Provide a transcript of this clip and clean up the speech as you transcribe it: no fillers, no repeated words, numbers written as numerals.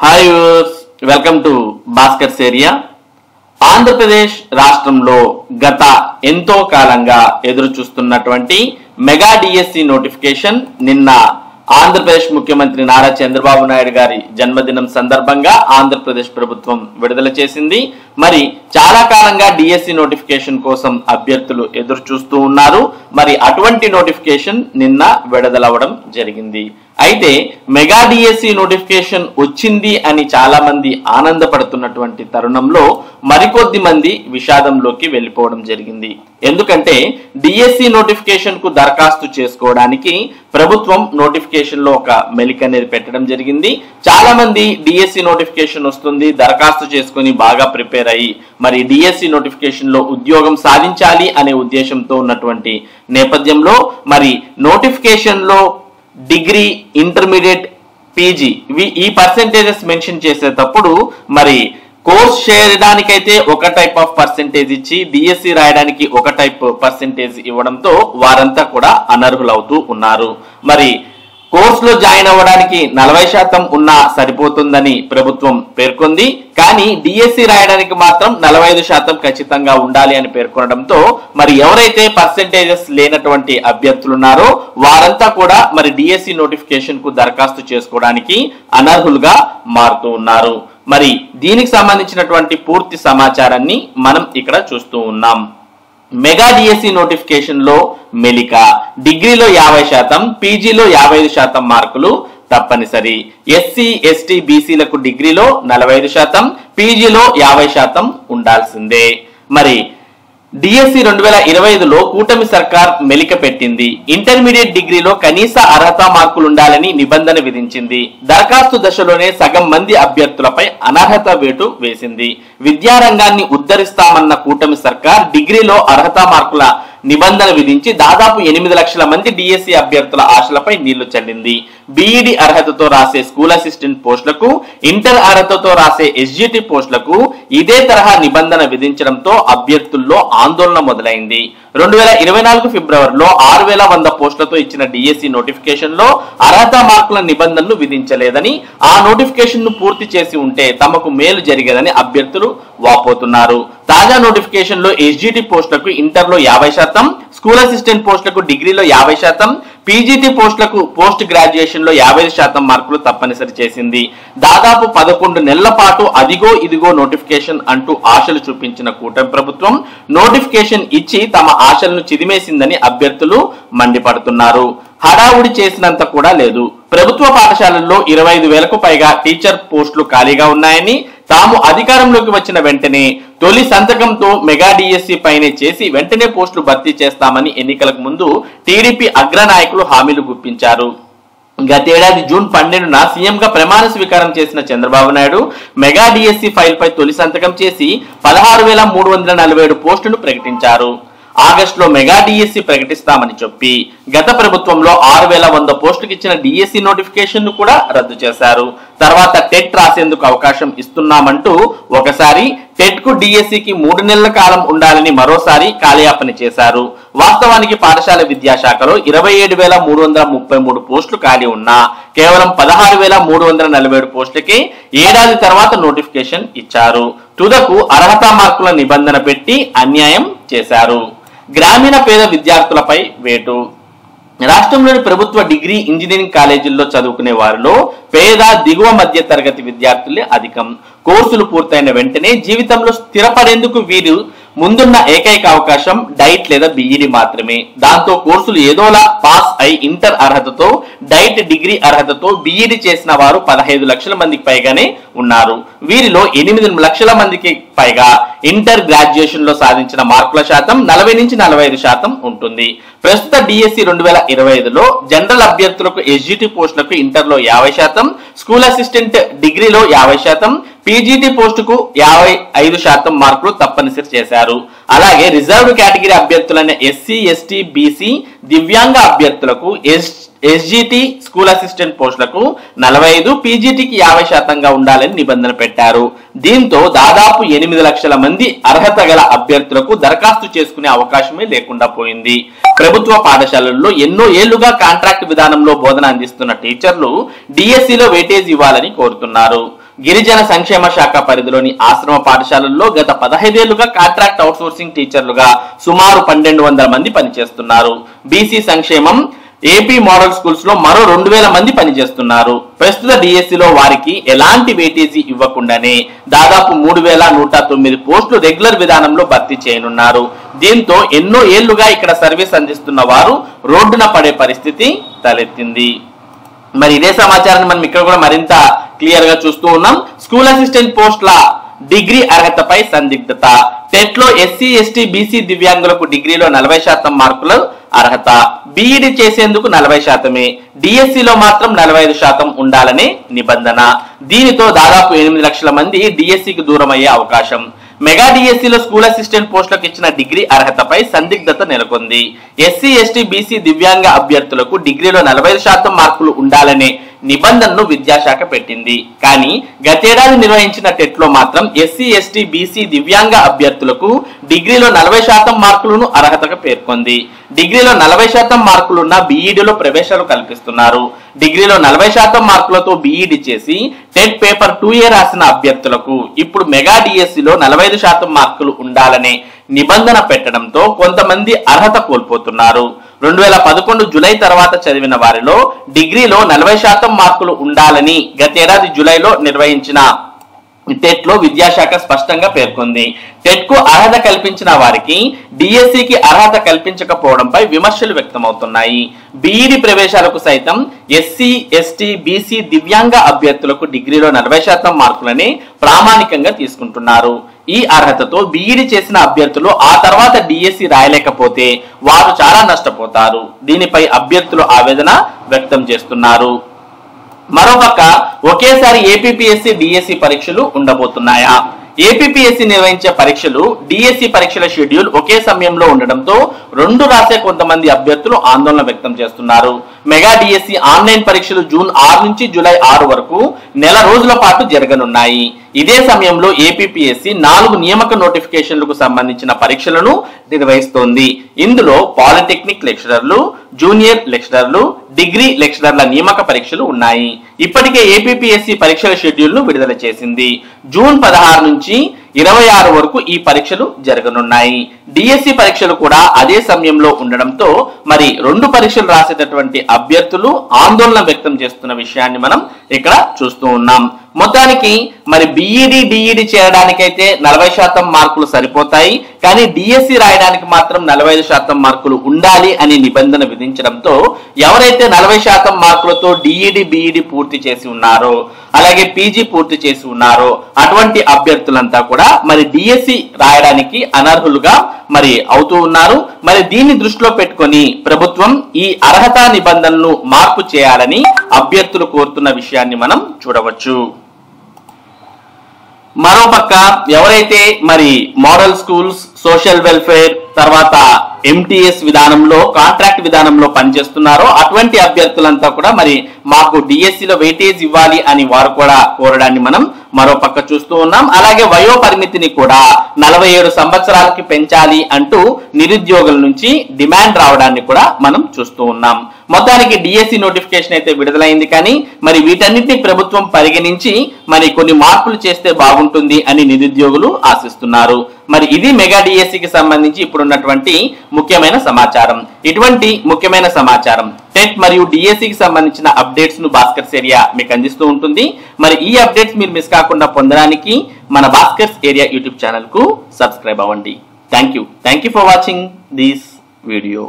Hi viewers, welcome to Bhaskar's area. Andhra Pradesh రాష్ట్రంలో గత ఎంతో కాలంగా ఎదురు చూస్తున్నటువంటి మెగా డిఎస్సి నోటిఫికేషన్ నిన్న ఆంధ్రప్రదేశ్ ముఖ్యమంత్రి నారా చంద్రబాబు నాయుడు గారి జన్మదినం సందర్భంగా ఆంధ్రప్రదేశ్ ప్రభుత్వం విడుదల చేసింది. మరి చాలా కాలంగా డిఎస్సి నోటిఫికేషన్ కోసం అభ్యర్థులు ఎదురు చూస్తూ ఉన్నారు. మరి అటువంటి నోటిఫికేషన్ నిన్న విడుదలవడం జరిగింది. అయితే మెగా డిఎస్సి నోటిఫికేషన్ వచ్చింది అని చాలా మంది ఆనందపడుతున్నటువంటి తరుణంలో మరికొద్ది మంది విషాదంలోకి వెళ్ళిపోవడం జరిగింది. ఎందుకంటే డిఎస్సి నోటిఫికేషన్ కు దరఖాస్తు చేసుకోవడానికి ప్రభుత్వం నోటిఫికేషన్ లో ఒక మెలిక అనేది పెట్టడం జరిగింది. చాలా మంది డిఎస్సి నోటిఫికేషన్ వస్తుంది, దరఖాస్తు చేసుకుని బాగా ప్రిపేర్ అయ్యి మరి డిఎస్సి నోటిఫికేషన్ లో ఉద్యోగం సాధించాలి అనే ఉద్దేశంతో ఉన్నటువంటి నేపథ్యంలో మరి నోటిఫికేషన్ లో డిగ్రీ, ఇంటర్మీడియట్, పీజీ ఈ పర్సెంటేజెస్ మెన్షన్ చేసేటప్పుడు మరి కోర్స్ చేయడానికైతే ఒక టైప్ ఆఫ్ పర్సెంటేజ్ ఇచ్చి డిఎస్సి రాయడానికి ఒక టైప్ పర్సెంటేజ్ ఇవ్వడంతో వారంతా కూడా అనర్హులవుతూ ఉన్నారు. మరి కోర్సులో జాయిన్ అవ్వడానికి 40% ఉన్నా సరిపోతుందని ప్రభుత్వం పేర్కొంది. కానీ డిఎస్సి రాయడానికి మాత్రం 45% ఖచ్చితంగా ఉండాలి అని పేర్కొనడంతో మరి ఎవరైతే పర్సెంటేజెస్ లేనటువంటి అభ్యర్థులు ఉన్నారో వారంతా కూడా మరి డిఎస్సి నోటిఫికేషన్ కు దరఖాస్తు చేసుకోవడానికి అనర్హులుగా మారుతూ ఉన్నారు. మరి దీనికి సంబంధించినటువంటి పూర్తి సమాచారాన్ని మనం ఇక్కడ చూస్తూ ఉన్నాం. మెగా డిఎస్సి నోటిఫికేషన్ లో మెలిక డిగ్రీలో 50%, పీజీలో 55% మార్కులు తప్పనిసరి. ఎస్సీ, ఎస్టీ, బీసీలకు డిగ్రీలో 45%, పీజీలో 50% ఉండాల్సిందే. మరి డిఎస్సి 2025లో కూటమి సర్కార్ మెలిక పెట్టింది. ఇంటర్మీడియట్ డిగ్రీలో కనీస అర్హత మార్కులు ఉండాలని నిబంధన విధించింది. దరఖాస్తు దశలోనే సగం మంది అభ్యర్థులపై అనర్హత వేటు వేసింది. విద్యారంగాన్ని ఉద్ధరిస్తామన్న కూటమి సర్కార్ డిగ్రీలో అర్హత మార్కుల నిబంధన విధించి దాదాపు 8 లక్షల మంది డిఎస్సి అభ్యర్థుల ఆశలపై నీళ్లు చల్లింది. బీఈడి అర్హతతో రాసే స్కూల్ అసిస్టెంట్ పోస్టులకు, ఇంటర్ అర్హతతో రాసే ఎస్జిటి పోస్టులకు ఇదే తరహా నిబంధన విధించడంతో అభ్యర్థుల్లో ఆందోళన మొదలైంది. 2024 ఫిబ్రవరిలో 6100 పోస్టులతో ఇచ్చిన డిఎస్సి నోటిఫికేషన్ లో అర్హత మార్కుల నిబంధనలు విధించలేదని, ఆ నోటిఫికేషన్ ను పూర్తి చేసి ఉంటే తమకు మేలు జరిగేదని అభ్యర్థులు వాపోతున్నారు. తాజా నోటిఫికేషన్ లో ఎస్జిటి పోస్టులకు ఇంటర్లో 50%, స్కూల్ అసిస్టెంట్ పోస్టులకు డిగ్రీలో 50%, పీజీటీ పోస్టులకు పోస్ట్ గ్రాడ్యుయేషన్ లో 55% మార్కులు తప్పనిసరి చేసింది. దాదాపు 11 నెలల పాటు అదిగో ఇదిగో నోటిఫికేషన్ అంటూ ఆశలు చూపించిన కూటమి ప్రభుత్వం నోటిఫికేషన్ ఇచ్చి తమ ఆశలను చిదిమేసిందని అభ్యర్థులు మండిపడుతున్నారు. హడావుడి చేసినంత కూడా లేదు. ప్రభుత్వ పాఠశాలల్లో 25,000కు పైగా టీచర్ పోస్టులు ఖాళీగా ఉన్నాయని, తాము అధికారంలోకి వచ్చిన వెంటనే తొలి సంతకంతో మెగా డిఎస్సి పైనే చేసి వెంటనే పోస్టులు భర్తీ చేస్తామని ఎన్నికలకు ముందు టీడీపీ అగ్రనాయకులు హామీలు గుప్పించారు. గతేడాది జూన్ 12న సీఎంగా ప్రమాణ స్వీకారం చేసిన Chandrababu Naidu mega DSC file పై తొలి సంతకం చేసి 16,347 పోస్టులను ప్రకటించారు. ఆగస్టులో మెగా డిఎస్సి ప్రకటిస్తామని చెప్పి గత ప్రభుత్వంలో 6,100 పోస్టులకు ఇచ్చిన డిఎస్సి నోటిఫికేషన్ ను కూడా రద్దు చేశారు. తర్వాత టెట్ రాసేందుకు అవకాశం ఇస్తున్నామంటూ ఒకసారి, టెట్ కు డిఎస్సికి 3 నెలల కాలం ఉండాలని మరోసారి కాలయాపన చేశారు. వాస్తవానికి పాఠశాల విద్యాశాఖలో 27,333 పోస్టులు ఖాళీ ఉన్నా కేవలం 16,347 పోస్టులకే ఏడాది తర్వాత నోటిఫికేషన్ ఇచ్చారు. తుదకు అర్హత మార్కుల నిబంధన పెట్టి అన్యాయం చేశారు. గ్రామీణ పేద విద్యార్థులపై వేటు. రాష్ట్రంలోని ప్రభుత్వ డిగ్రీ, ఇంజనీరింగ్ కాలేజీల్లో చదువుకునే వారిలో పేద, దిగువ మధ్య తరగతి విద్యార్థులే అధికం. కోర్సులు పూర్తయిన వెంటనే జీవితంలో స్థిరపడేందుకు వీరు ముందున్న ఏకైక అవకాశం డైట్ లేదా బీఈడి మాత్రమే. దాంతో కోర్సులు ఏదోలా పాస్ అయి ఇంటర్ అర్హతతో, డైట్ డిగ్రీ అర్హతతో బీఈడి చేసిన వారు 15 లక్షల మందికి పైగానే ఉన్నారు. వీరిలో 8 లక్షల మందికి పైగా ఇంటర్ గ్రాడ్యుయేషన్ లో సాధించిన మార్కుల శాతం 40 నుంచి 45% ఉంటుంది. ప్రస్తుత డిఎస్సి 2025లో జనరల్ అభ్యర్థులకు ఎస్జిటి పోస్టులకు ఇంటర్లో 50%, స్కూల్ అసిస్టెంట్ డిగ్రీలో 50%, పీజీటీ పోస్టుకు 55% మార్కులు తప్పనిసరి చేశారు. అలాగే రిజర్వ్డ్ కేటగిరీ అభ్యర్థులైన ఎస్సీ, ఎస్టీ, బీసీ, దివ్యాంగ అభ్యర్థులకు ఎస్జిటి, స్కూల్ అసిస్టెంట్ పోస్టులకు 45, పీజీటీకి 50%గా ఉండాలని నిబంధన పెట్టారు. దీంతో దాదాపు 8 లక్షల మంది అర్హత గల అభ్యర్థులకు దరఖాస్తు చేసుకునే అవకాశమే లేకుండా పోయింది. ప్రభుత్వ పాఠశాలల్లో ఎన్నో ఏళ్లుగా కాంట్రాక్ట్ విధానంలో బోధన అందిస్తున్న టీచర్లు డిఎస్సిలో వెయిటేజ్ ఇవ్వాలని కోరుతున్నారు. గిరిజన సంక్షేమ శాఖ పరిధిలోని ఆశ్రమ పాఠశాలల్లో గత 15 ఏళ్లుగా కాంట్రాక్ట్ అవుట్సోర్సింగ్ టీచర్లుగా సుమారు 1200 మంది పనిచేస్తున్నారు. బీసీ సంక్షేమం ఏపీ మోడల్ స్కూల్స్ లో మరో 2000 మంది పనిచేస్తున్నారు. ప్రస్తుత డిఎస్సిలో వారికి ఎలాంటి వెయిటేజీ ఇవ్వకుండానే దాదాపు 3109 పోస్టులు రెగ్యులర్ విధానంలో భర్తీ చేయనున్నారు. దీంతో ఎన్నో ఏళ్లుగా ఇక్కడ సర్వీస్ అందిస్తున్న వారు రోడ్డున పడే పరిస్థితి తలెత్తింది. మరి ఇదే సమాచారాన్ని మనం ఇక్కడ కూడా మరింత క్లియర్ గా చూస్తూ ఉన్నాం. స్కూల్ అసిస్టెంట్ పోస్టుల డిగ్రీ అర్హతపై సందిగ్ధత. టెట్ లో ఎస్సీ ఎస్టీ బీసీ దివ్యాంగులకు డిగ్రీలో 40% మార్కులు అర్హత. బీఈడి చేసేందుకు 40%, డిఎస్సిలో మాత్రం 45% ఉండాలనే నిబంధన. దీనితో దాదాపు 8 లక్షల మంది డిఎస్సికి దూరం అయ్యే అవకాశం. మెగా డిఎస్సిలో స్కూల్ అసిస్టెంట్ పోస్టులకు ఇచ్చిన డిగ్రీ అర్హతపై సందిగ్ధత నెలకొంది. ఎస్సీ ఎస్టీ బీసీ దివ్యాంగ అభ్యర్థులకు డిగ్రీలో 45% మార్కులు ఉండాలనే నిబంధనను విద్యాశాఖ పెట్టింది. కానీ గతేడాది నిర్వహించిన టెట్ లో మాత్రం ఎస్సీ ఎస్టీ బీసీ దివ్యాంగ అభ్యర్థులకు డిగ్రీలో 40% మార్కులను అర్హతగా పేర్కొంది. డిగ్రీలో 40% మార్కులున్న బీఈడీలో ప్రవేశాలు కల్పిస్తున్నారు. డిగ్రీలో 40% మార్కులతో బీఈడీ చేసి టెట్ పేపర్ 2A రాసిన అభ్యర్థులకు ఇప్పుడు మెగా డిఎస్సిలో 45% మార్కులు ఉండాలనే నిబంధన పెట్టడంతో కొంతమంది అర్హత కోల్పోతున్నారు. 2011 జూలై తర్వాత చదివిన వారిలో డిగ్రీలో 40% మార్కులు ఉండాలని గతేడాది జూలైలో నిర్వహించిన టెట్ లో విద్యాశాఖ స్పష్టంగా పేర్కొంది. టెట్ కు అర్హత కల్పించిన వారికి డిఎస్సికి అర్హత కల్పించకపోవడంపై విమర్శలు వ్యక్తమవుతున్నాయి. బీఈడి ప్రవేశాలకు సైతం ఎస్సీ ఎస్టీ బీసీ దివ్యాంగ అభ్యర్థులకు డిగ్రీలో 40% మార్కులని ప్రామాణికంగా తీసుకుంటున్నారు. ఈ అర్హతతో బీఈడి చేసిన అభ్యర్థులు ఆ తర్వాత డిఎస్సి రాయలేకపోతే వారు చాలా నష్టపోతారు. దీనిపై అభ్యర్థులు ఆవేదన వ్యక్తం చేస్తున్నారు. మరోపక్క ఒకేసారి ఏపీపీఎస్సీ డిఎస్సి పరీక్షలు ఉండబోతున్నాయా? ఏపీపీఎస్సీ నిర్వహించే పరీక్షలు డిఎస్సి పరీక్షల షెడ్యూల్ ఒకే సమయంలో ఉండడంతో రెండు రాసే కొంతమంది అభ్యర్థులు ఆందోళన వ్యక్తం చేస్తున్నారు. మెగా డిఎస్సి ఆన్లైన్ పరీక్షలు జూన్ 6 నుంచి జూలై 6 వరకు నెల రోజుల పాటు జరగనున్నాయి. ఇదే సమయంలో ఏపీపీఎస్సీ 4 నియామక నోటిఫికేషన్లకు సంబంధించిన పరీక్షలను నిర్వహిస్తోంది. ఇందులో పాలిటెక్నిక్ లెక్చరర్లు, జూనియర్ లెక్చరర్లు, డిగ్రీ లెక్చరర్ల నియామక పరీక్షలు ఉన్నాయి. ఇప్పటికే ఏపీపీఎస్సీ పరీక్షల షెడ్యూల్ ను విడుదల చేసింది. జూన్ 16 నుంచి 26 వరకు ఈ పరీక్షలు జరగనున్నాయి. డిఎస్సి పరీక్షలు కూడా అదే సమయంలో ఉండడంతో మరి 2 పరీక్షలు రాసేటటువంటి అభ్యర్థులు ఆందోళన వ్యక్తం చేస్తున్న విషయాన్ని మనం ఇక్కడ చూస్తూ ఉన్నాం. మొత్తానికి మరి బీఈడి డిఈడి చేయడానికైతే 40% మార్కులు సరిపోతాయి. కానీ డిఎస్సి రాయడానికి మాత్రం 45% మార్కులు ఉండాలి అని నిబంధన విధించడంతో ఎవరైతే 40% మార్కులతో డిఈడి బీఈడి పూర్తి చేసి ఉన్నారో అలాగే పీజీ పూర్తి చేసి ఉన్నారో అటువంటి అభ్యర్థులంతా కూడా మరి డిఎస్సి రాయడానికి అనర్హులుగా మరి అవుతూ ఉన్నారు. మరి దీన్ని దృష్టిలో పెట్టుకొని ప్రభుత్వం ఈ అర్హత నిబంధనలను మార్పు చేయాలని అభ్యర్థులు కోరుతున్న విషయాన్ని మనం చూడవచ్చు. మరోపక్క ఎవరైతే మరి మోడల్ స్కూల్స్, సోషల్ వెల్ఫేర్, తర్వాత ఎంటీఎస్ విధానంలో కాంట్రాక్ట్ విధానంలో పనిచేస్తున్నారో అటువంటి అభ్యర్థులంతా కూడా మరి మాకు డిఎస్సిలో వెయిటేజ్ ఇవ్వాలి అని వారు కూడా కోరడాన్ని మనం మరోపక్క చూస్తూ ఉన్నాం. అలాగే వయో పరిమితిని కూడా 47 సంవత్సరాలకి పెంచాలి అంటూ నిరుద్యోగుల నుంచి డిమాండ్ రావడాన్ని కూడా మనం చూస్తూ ఉన్నాం. మొత్తానికి డిఎస్సి నోటిఫికేషన్ అయితే విడుదలైంది. కానీ మరి వీటన్నిటిని ప్రభుత్వం పరిగణించి మరి కొన్ని మార్పులు చేస్తే బాగుంటుంది అని నిరుద్యోగులు ఆశిస్తున్నారు. మరి ఇది మెగా డిఎస్సికి సంబంధించి ఇప్పుడున్నటువంటి ముఖ్యమైన సమాచారం. ఇటువంటి ముఖ్యమైన సమాచారం టెట్ మరియు డిఎస్సికి సంబంధించిన అప్డేట్స్ ను భాస్కర్స్ ఏరియా మీకు అందిస్తూ ఉంటుంది. మరి ఈ అప్డేట్స్ మీరు మిస్ కాకుండా పొందడానికి మన భాస్కర్స్ ఏరియా యూట్యూబ్ ఛానల్ కు సబ్స్క్రైబ్ అవ్వండి. Thank you for watching this video.